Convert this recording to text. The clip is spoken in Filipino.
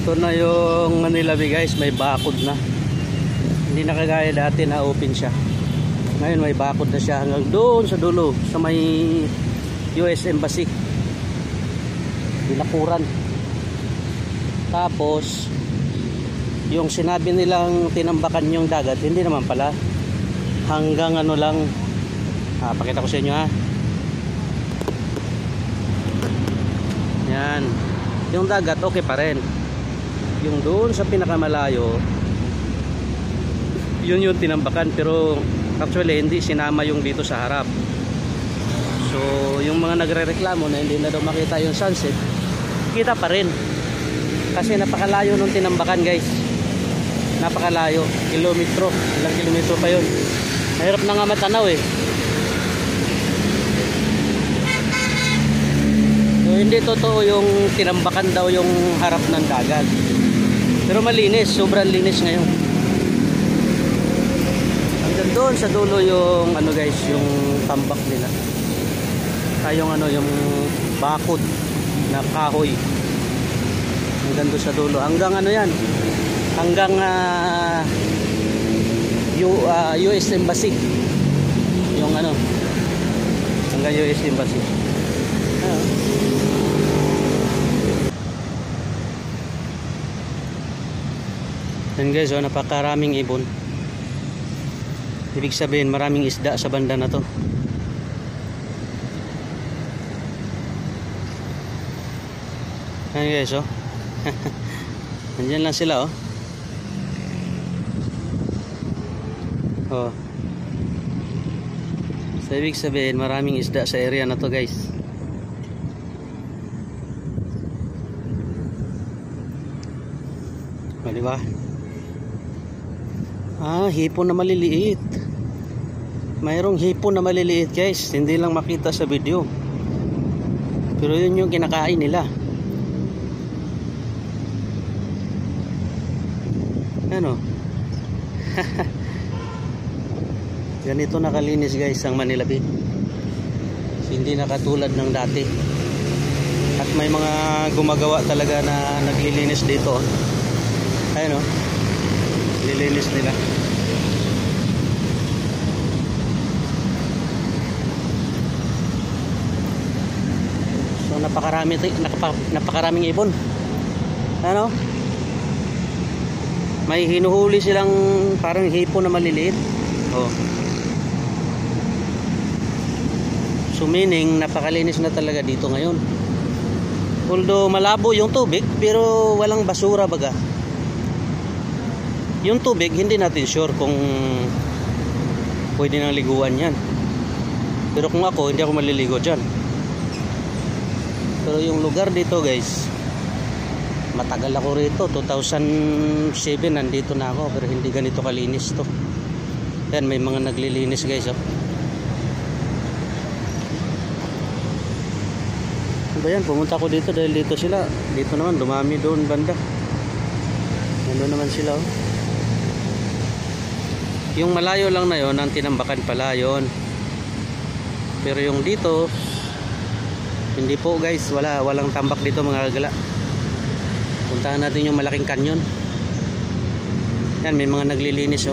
Ito na yung Manila Bay guys, may bakod na. Hindi na kagaya dati na open siya. Ngayon may bakod na siya hanggang doon sa dulo, sa may US Embassy. Binakuran. Tapos yung sinabi nilang tinambakan yung dagat, hindi naman pala. Hanggang ano lang, pakita ko sa inyo ha. Yan. Yung dagat okay pa rin. Yung doon sa pinakamalayo, yun yung tinambakan, pero actually hindi sinama yung dito sa harap. So yung mga nagrereklamo na hindi na daw makita yung sunset, kita pa rin. Kasi napakalayo nung tinambakan guys. Napakalayo, kilometro, ilang kilometro pa yun. Mahirap na nga matanaw eh. So hindi totoo yung tinambakan daw yung harap ng dagat. Pero malinis, sobrang linis ngayon. Hanggang doon sa dulo yung ano guys, yung tambak nila. Yung ano, yung bakod na kahoy. Hanggang doon sa dulo. Hanggang ano yan? Hanggang US Embassy. Yung ano, hanggang US Embassy. Yan guys, napakaraming ibon. Ibig sabihin maraming isda sa banda na to. Yan guys, nandyan lang sila So ibig sabihin maraming isda sa area na to guys. Diba? Hipon na maliliit. Mayroong hipon na maliliit guys, hindi lang makita sa video, pero yun yung kinakain nila. Ano? Ganito nakalinis guys ang Manila Bay. Hindi na katulad ng dati. At may mga gumagawa talaga na naglilinis dito. Ayun nililinis nila. So napakaraming ibon. Ano? May hinuhuli silang parang hipon na maliliit. So meaning napakalinis na talaga dito ngayon. Although malabo yung tubig, pero walang basura baga. Yung tubig hindi natin sure kung pwede nang liguan yan. Pero kung ako, hindi ako maliligo dyan. Pero yung lugar dito guys, matagal ako rito, 2007 nandito na ako, pero hindi ganito kalinis to. Yan, may mga naglilinis guys. Ano ba yan? Pumunta ako dito dahil dito sila. Dito naman, dumami doon banda. Nandun naman sila Yung malayo lang na yon, ang tinambakan pala yon. Pero yung dito, hindi po guys, walang tambak dito mga kagala. Puntahan natin yung malaking kanyon. Yan, may mga naglilinis